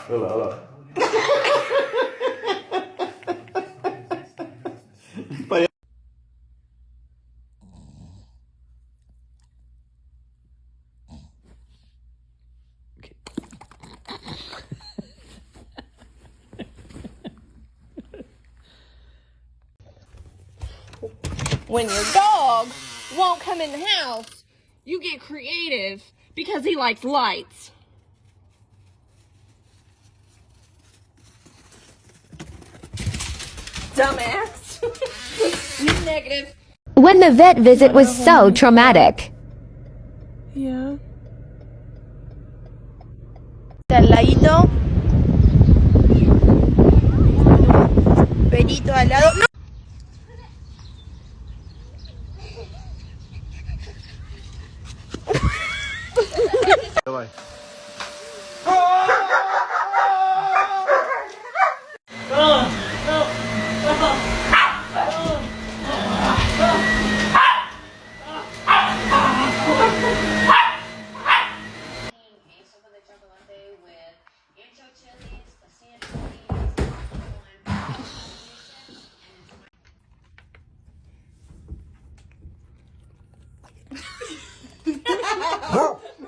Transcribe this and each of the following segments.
Hola. When your dog won't come in the house, you get creative because he likes lights. Dumbass. Negative. When the vet visit was so traumatic. Yeah. Al ladito. Perito al lado. ¡No! Давай.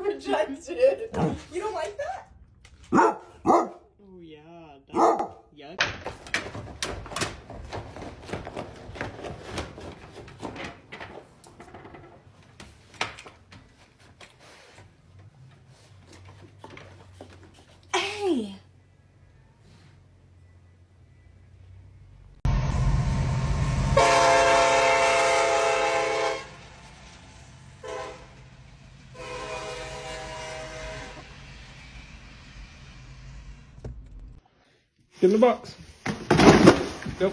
Rejected. You don't like that? Oh yeah, that's yuck. Hey. Get in the box. Go.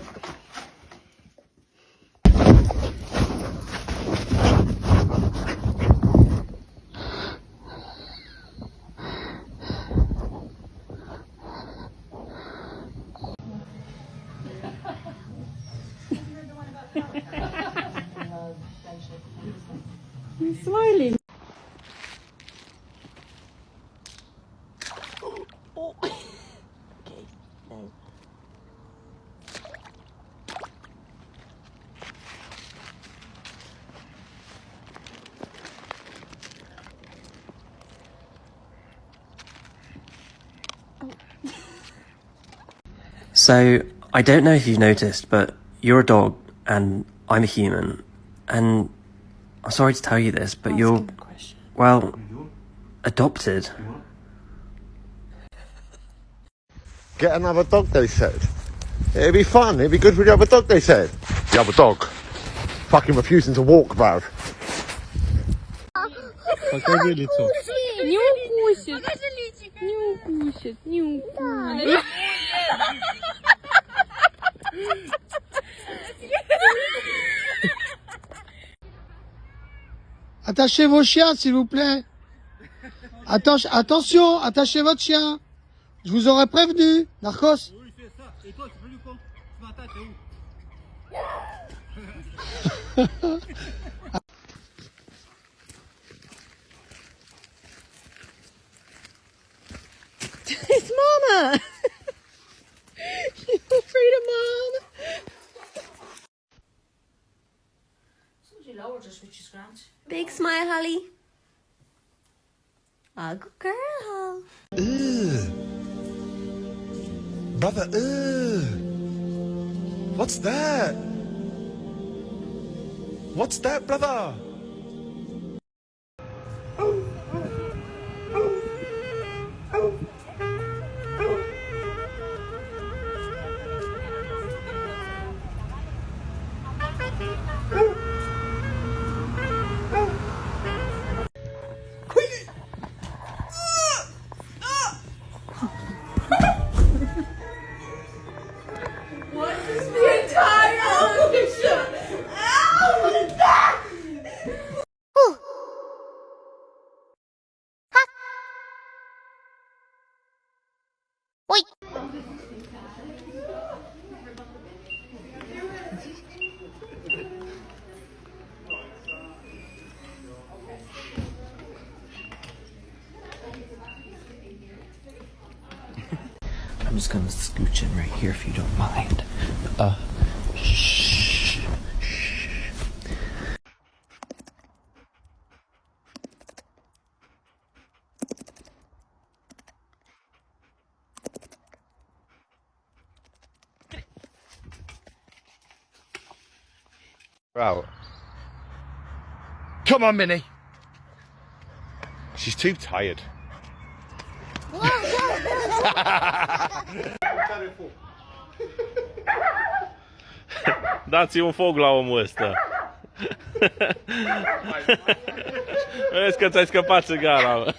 He's smiling. Oh. Okay. No. So, I don't know if you've noticed, but you're a dog and I'm a human. And I'm sorry to tell you this, but you're, well, adopted. Get another dog, they said. It'd be fun, it'd be good for the other dog, they said. The other dog. Fucking refusing to walk, bruv. Покажи лицо. Не укусит. Не укусит. Не укусит. Attachez vos chiens, s'il vous plaît. Attention, attachez votre chien. Je vous aurais prévenu, Narcos. Oui, c'est ça. Et toi, tu peux lui prendre ce matin, t'es où? It's Mama. You afraid of Mom? Big smile, Holly. A good girl. Brother, what's that? What's that, brother? I'm just gonna scooch in right here if you don't mind. Shh. Out. Come on, Minnie. She's too tired. Dați-i un foc la omul ăsta. Vezi că ți-ai scăpat țigara, mă.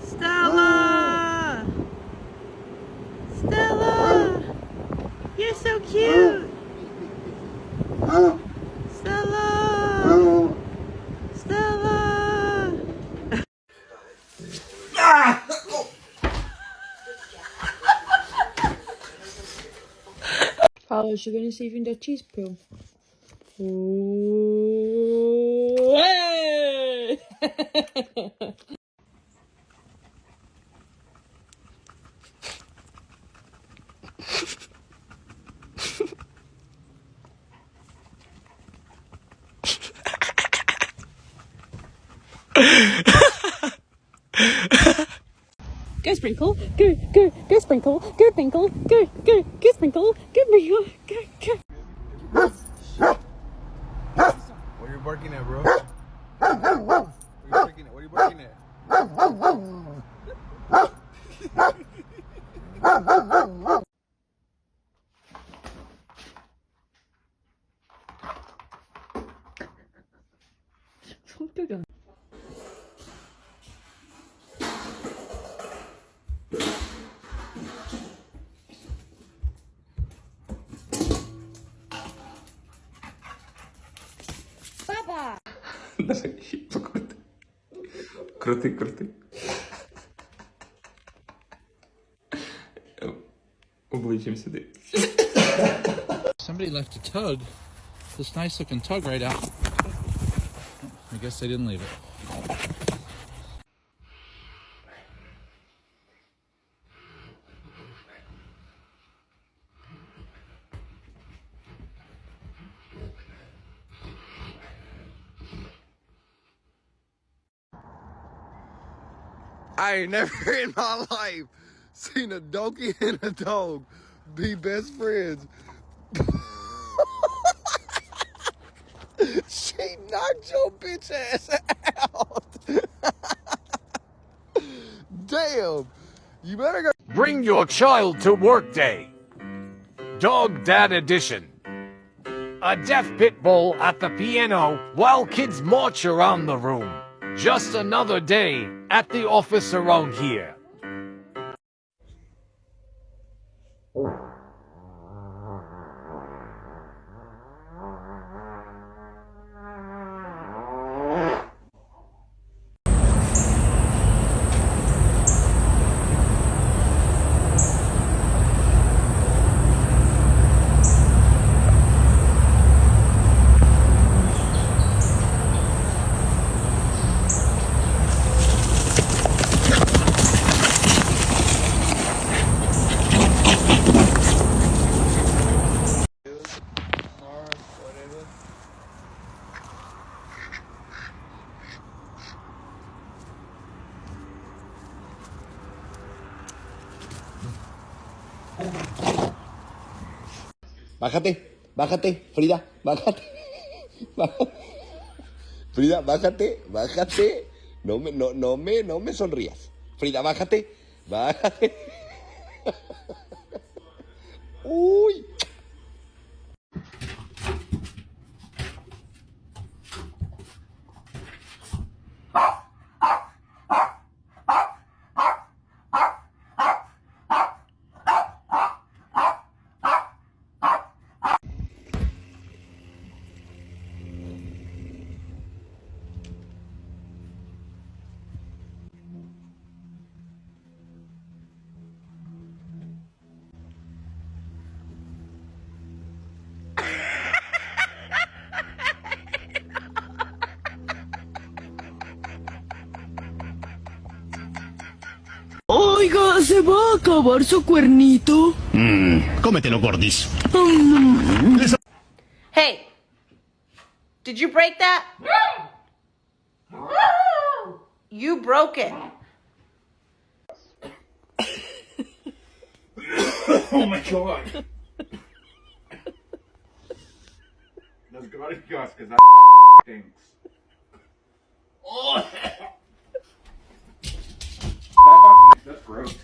Stella! Stella! You're so cute! Stella! Stella! Carlos, you're gonna see if you can do cheese poo. Ooh, hey! Go sprinkle, go sprinkle, go sprinkle, go sprinkle, go sprinkle, go. What are you barking at, bro? What are you barking at? Крути. Обличим сюди. Somebody left a tug, this nice looking tug right out. I guess they didn't leave it. I ain't never in my life seen a donkey and a dog be best friends. She knocked your bitch ass out. Damn. You better go. Bring your child to work day. Dog Dad Edition. A deaf pit bull at the piano while kids march around the room. Just another day at the office around here. Bájate, Frida, bájate. Frida, bájate. No me sonrías. Frida, bájate. Uy. se va a acabar su cuernito? Cómetelo, gordis. Hey, did you break that? You broke it. Oh my god. Let's go to yours, because that stinks. Oh. That's gross.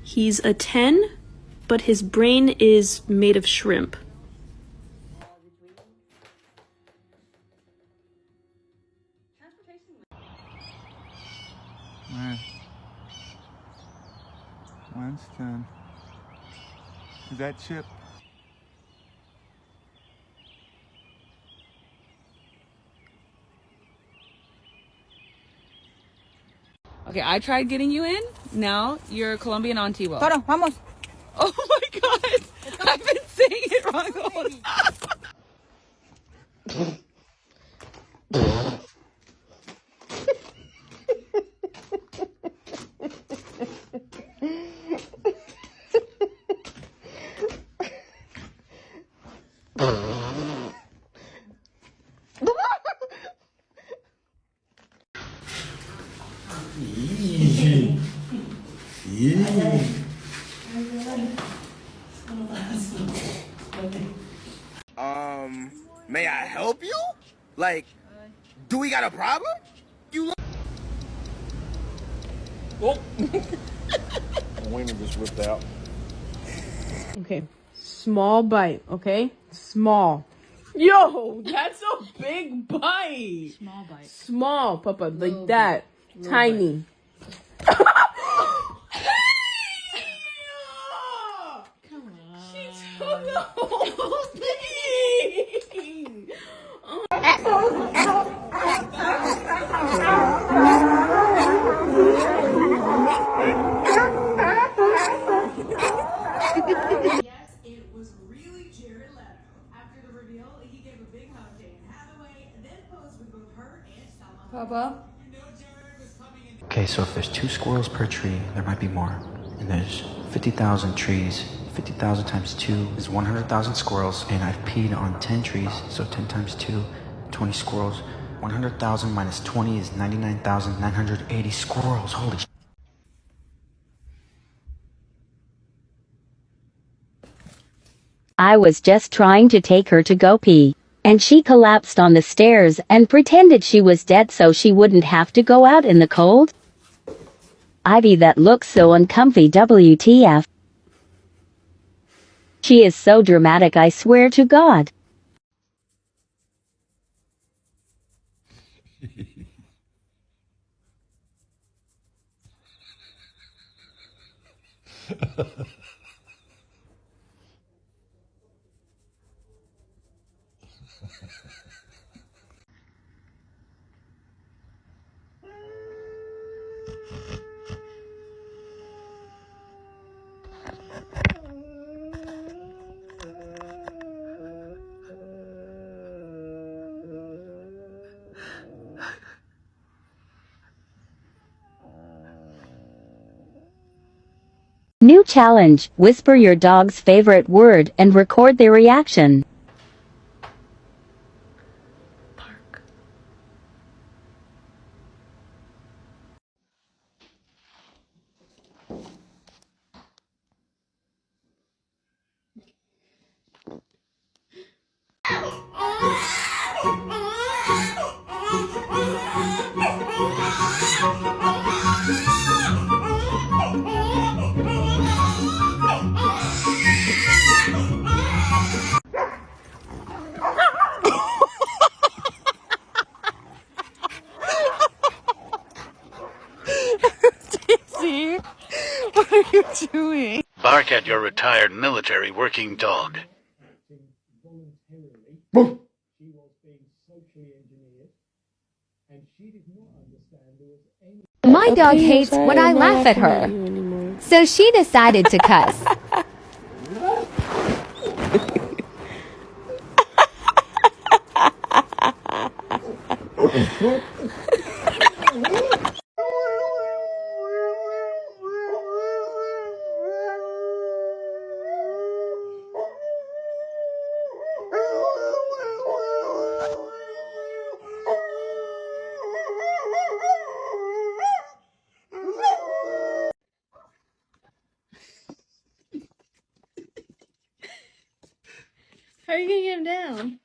He's a 10, but his brain is made of shrimp. Winston. Is that Chip? Okay, I tried getting you in. Now you're Colombian Antigua. Toro, vamos. Oh my god! I've been saying it wrong the whole time. May I help you? Like, do we got a problem? You Oh. The wiener just whipped out. Okay, small bite, okay? Small. Yo, that's a big bite. Small bite. Small, Papa, like that. Tiny. Come on. She took the whole thing. Yes, it was really Jared Leto. After the reveal, he gave a big hug to Anne Hathaway, and then posed with both her and Selma. Papa? Okay, so if there's 2 squirrels per tree, there might be more. And there's 50,000 trees. 50,000 times 2 is 100,000 squirrels. And I've peed on 10 trees, so 10 times 2, 20 squirrels. 100,000 minus 20 is 99,980 squirrels. Holy shit. I was just trying to take her to go pee, and she collapsed on the stairs and pretended she was dead so she wouldn't have to go out in the cold. Ivy, that looks so uncomfy, WTF. She is so dramatic, I swear to God. New challenge: whisper your dog's favorite word and record their reaction. Daisy, what are you doing? Bark at your retired military working dog. My dog hates when I laugh at her. So she decided to cuss. How are you gonna get him down?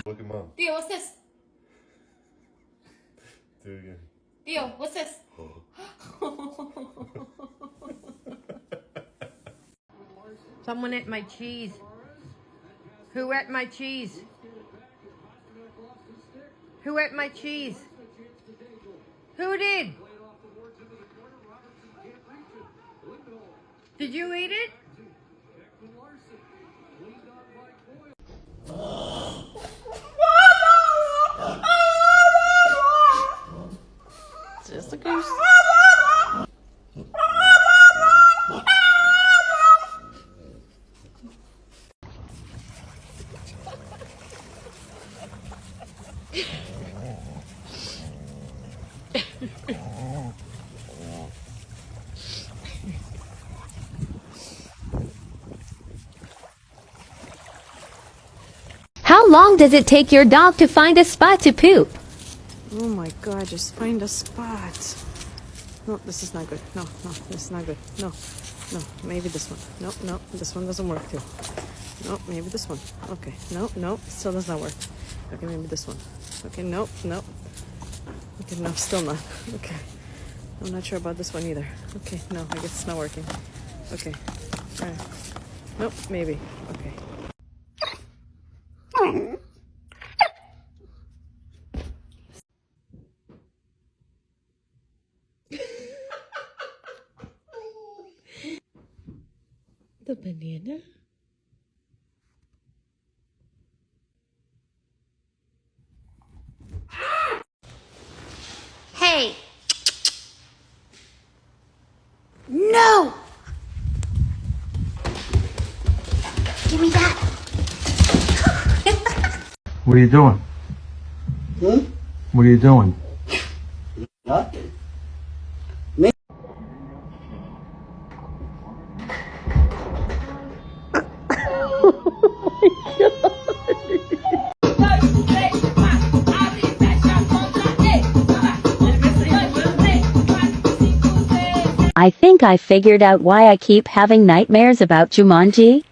Look at mom. Theo, what's this? Do it again. Theo, what's this? Someone ate my cheese. Who ate my cheese? Who ate my cheese? Who did? Did you eat it? Just a goose. How long does it take your dog to find a spot to poop? Oh my god, just find a spot. No, this is not good. No, this is not good. No, maybe this one. No, this one doesn't work too. No, maybe this one. Okay, no, still does not work. Okay, maybe this one. Okay, no. Okay, no, still not. Okay, I'm not sure about this one either. Okay, no, I guess it's not working. Okay, all right. Nope, maybe. Okay. The banana? Hey! No! Give me that. What are you doing? What are you doing? Nothing. I think I figured out why I keep having nightmares about Jumanji.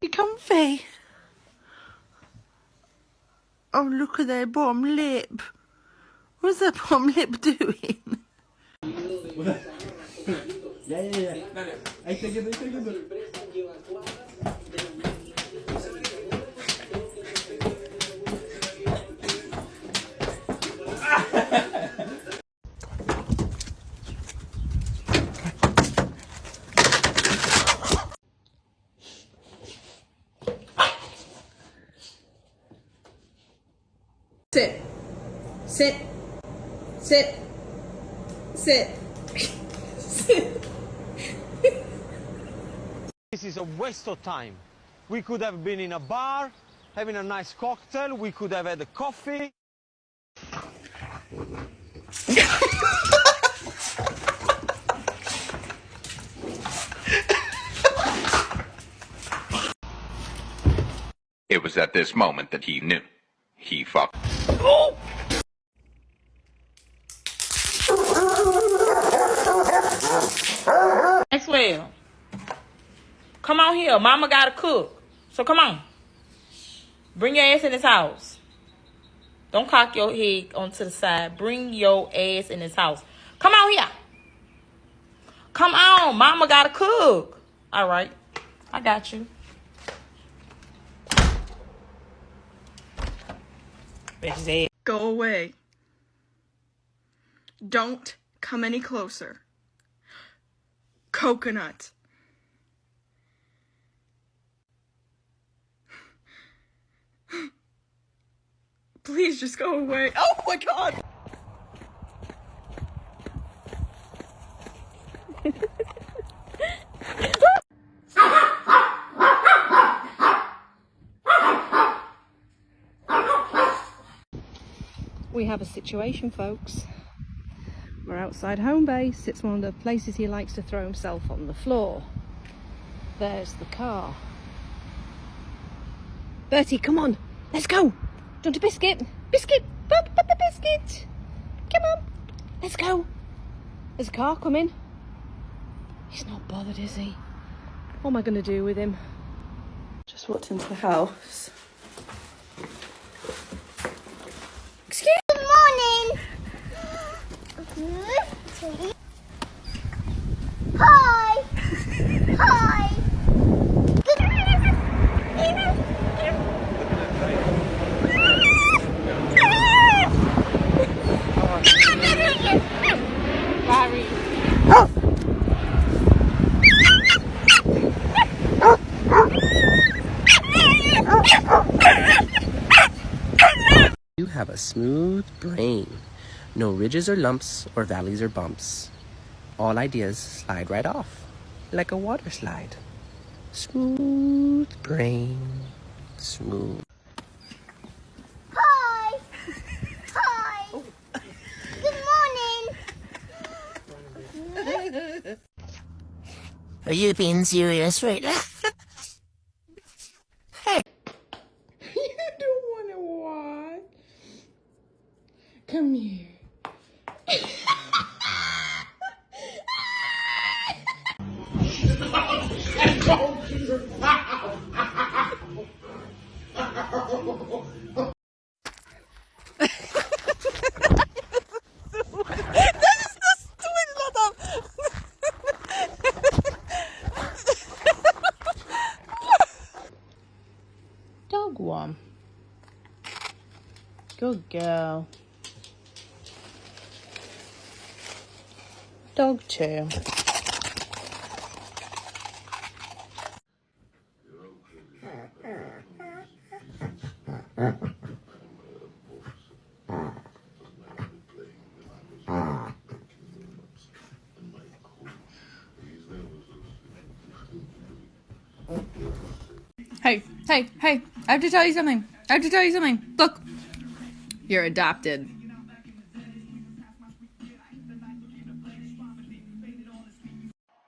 You comfy? Oh, look at their bottom lip. What's their bottom lip doing? Yeah. Ahí está yendo. Sit. Sit. Sit. Sit. Sit. This is a waste of time. We could have been in a bar, having a nice cocktail. We could have had a coffee. It was at this moment that he knew. He fucked. Oh! Maxwell, come on here. Mama gotta cook. So come on. Bring your ass in this house. Don't cock your head onto the side. Bring your ass in this house. Come on here. Come on. Mama gotta cook. All right. I got you. Bitch, Go away. Don't come any closer. Coconut. Please just go away. Oh my god! We have a situation, folks. We're outside home base. It's one of the places he likes to throw himself on the floor. There's the car. Bertie, come on, let's go. Do you want a biscuit? Biscuit, Papa biscuit. Come on, let's go. There's a car coming. He's not bothered, is he? What am I going to do with him? Just walked into the house. Good morning. Hi. Hi. Larry. You have a smooth brain. No ridges or lumps or valleys or bumps. All ideas slide right off, like a water slide. Smooth brain, smooth. Hi. Hi. Good morning. Are you being serious right now? Hey. You don't want to watch. Come here. Dog one. Good girl. Dog two. Hey, I have to tell you something. Look, you're adopted.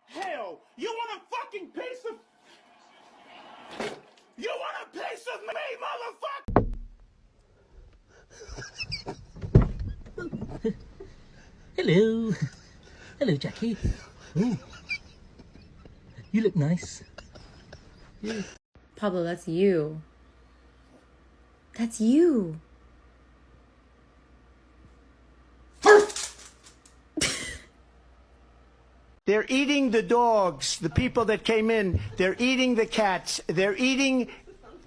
Hell, you want a fucking piece of... You want a piece of me, motherfucker? Hello. Hello, Jackie. Ooh. You look nice. Yeah. Pablo, that's you. That's you. They're eating the dogs, the people that came in. They're eating the cats. They're eating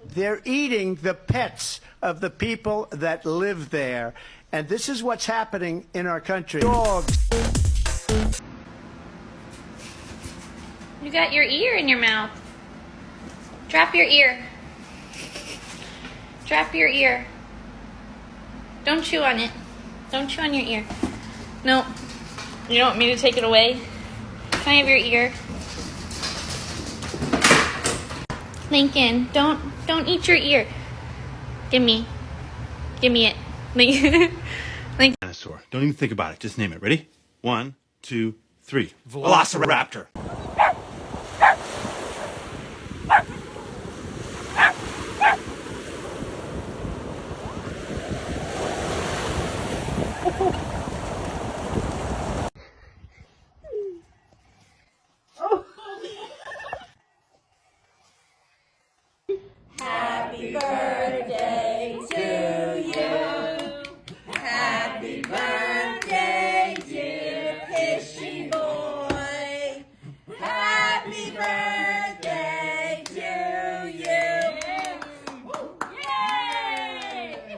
the pets of the people that live there. And this is what's happening in our country. Dogs. You got your ear in your mouth. Drop your ear. Drop your ear. Don't chew on it. Don't chew on your ear. No. You don't want me to take it away? Can I have your ear? Lincoln, don't eat your ear. Give me it. Lincoln. Dinosaur. Don't even think about it. Just name it. Ready? 1, 2, 3. Velociraptor. Happy birthday to you. Happy birthday, dear Fishy boy. Happy birthday to you. Yay!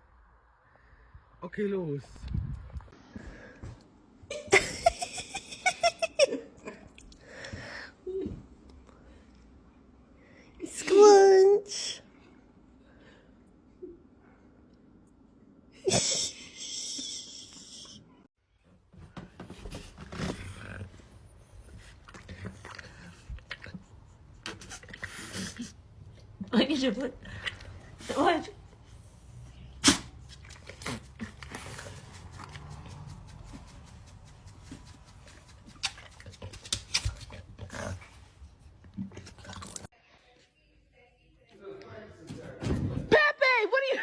kilos. Squunch. Look at your foot. What? Pepe, what are you?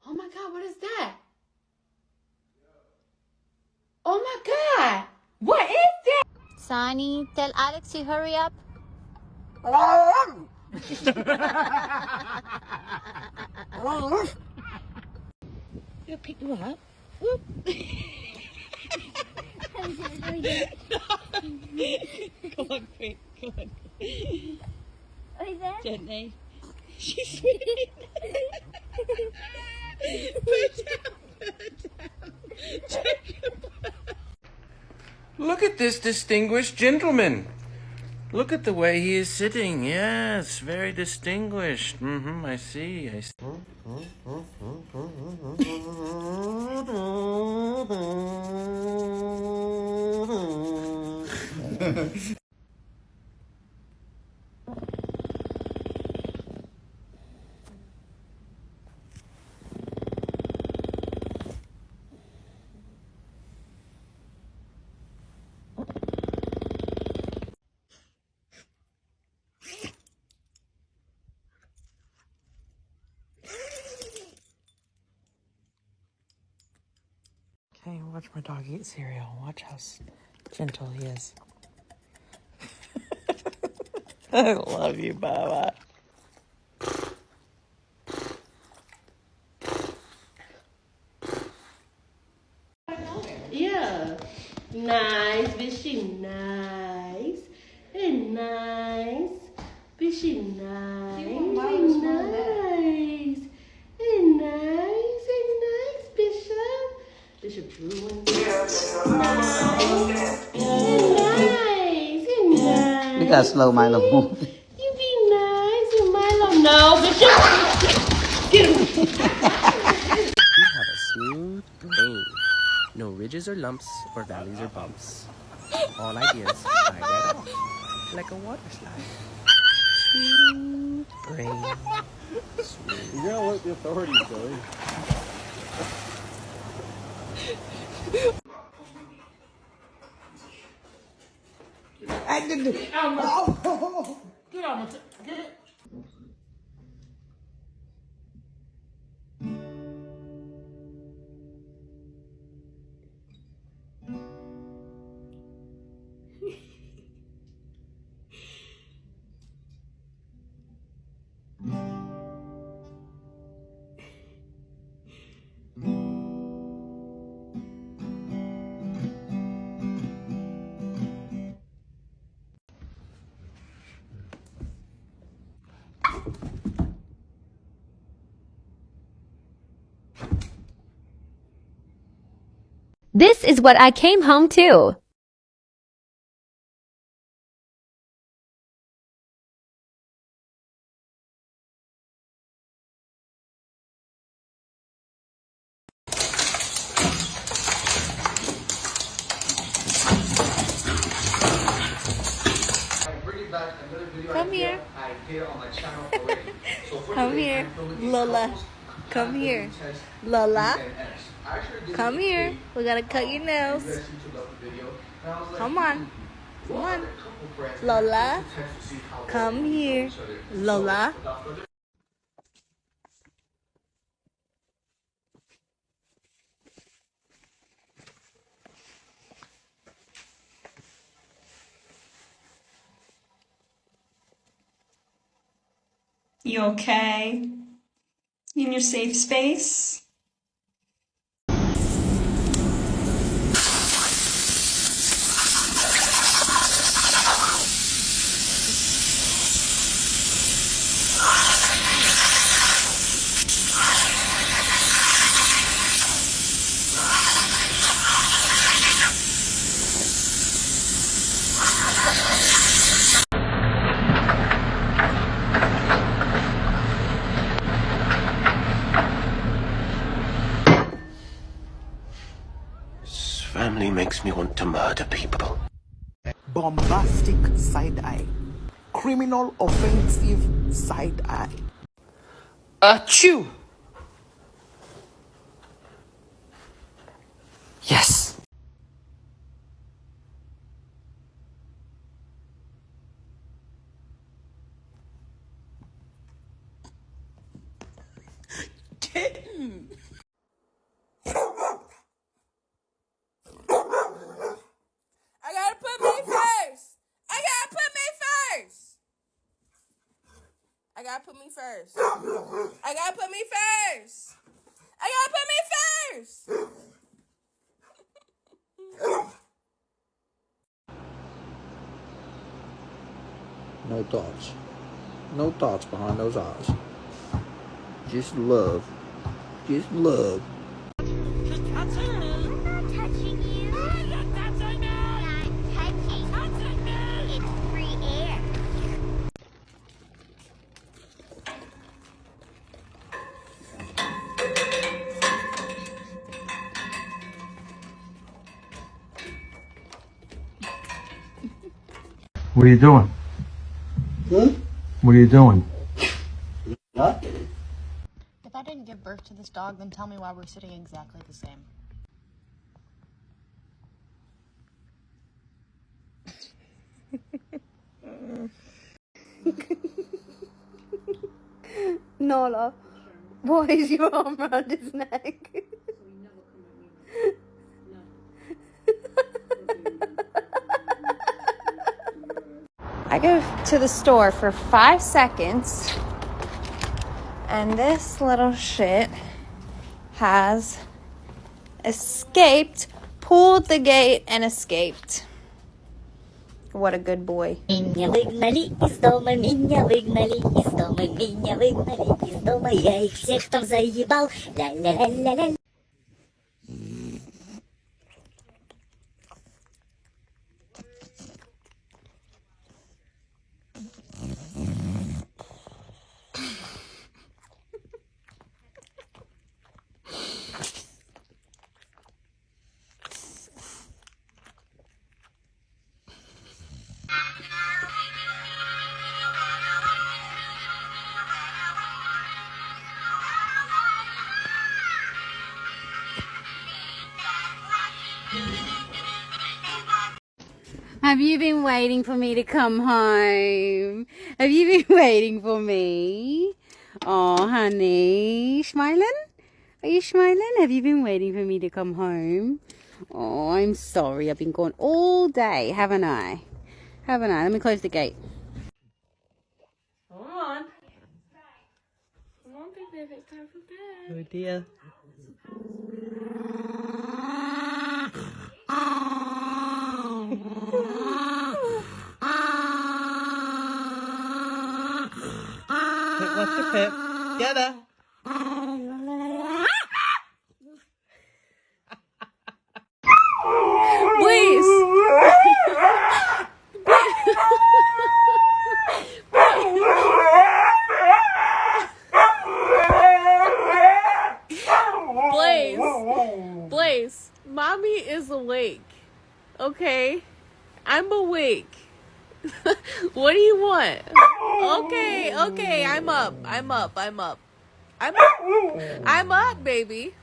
Oh my God, what is that? Oh my God, what is that? Sonny, tell Alex to hurry up. He'll pick you up. Whoop. Come on, quick, come on. What is that? Gently. She's swimming. Put down. Look at this distinguished gentleman. Look at the way he is sitting. Yes, very distinguished. I see. I see. Okay, watch my dog eat cereal. Watch how gentle he is. I love you, Baba. Yeah. Nice, bitchy, nice. And nice. Bitchy, nice. And nice. And nice. And nice, Bishop. Bishop Drew. Nice. And nice. And nice. You gotta slow Milo move. You be nice and Milo. No, Bishop. Get him. You have a smooth brain. No ridges or lumps or valleys or bumps. All ideas slide right off like a water slide. Smooth brain. Smooth. You're gonna let the authorities go. I did it. Get on, get it. This is what I came home to. Come here. Come here. Lola. Come here. Lola. Come here. We gotta cut your nails. Come on. Come on. Lola. Come here. Lola. You okay? In your safe space? makes me want to murder people. Bombastic side eye. Criminal offensive side eye. Achoo! Yes! Kitten. I gotta put me first. I gotta put me first. I gotta put me first. I gotta put me first. I gotta put me first. No thoughts. No thoughts behind those eyes. Just love. Just love. What are you doing? What are you doing? Nothing. If I didn't give birth to this dog, then tell me why we're sitting exactly the same. Nola, why is your arm around his neck? I go to the store for 5 seconds, and this little shit has escaped, pulled the gate, and escaped. What a good boy. Меня выгнали из дома, меня выгнали из дома, меня выгнали из дома, я их всех там заебал. Ля-ля-ля-ля-ля. Have you been waiting for me to come home? Have you been waiting for me? Oh, honey. Smiling? Are you smiling? Have you been waiting for me to come home? Oh, I'm sorry. I've been gone all day, haven't I? Haven't I? Let me close the gate. Come on. Come on, big baby. It's time for bed. Oh dear. Pip, what's the pip? Get her. Please. Blaze, mommy is awake. Okay? I'm awake. What do you want? Okay, I'm up. I'm up, baby.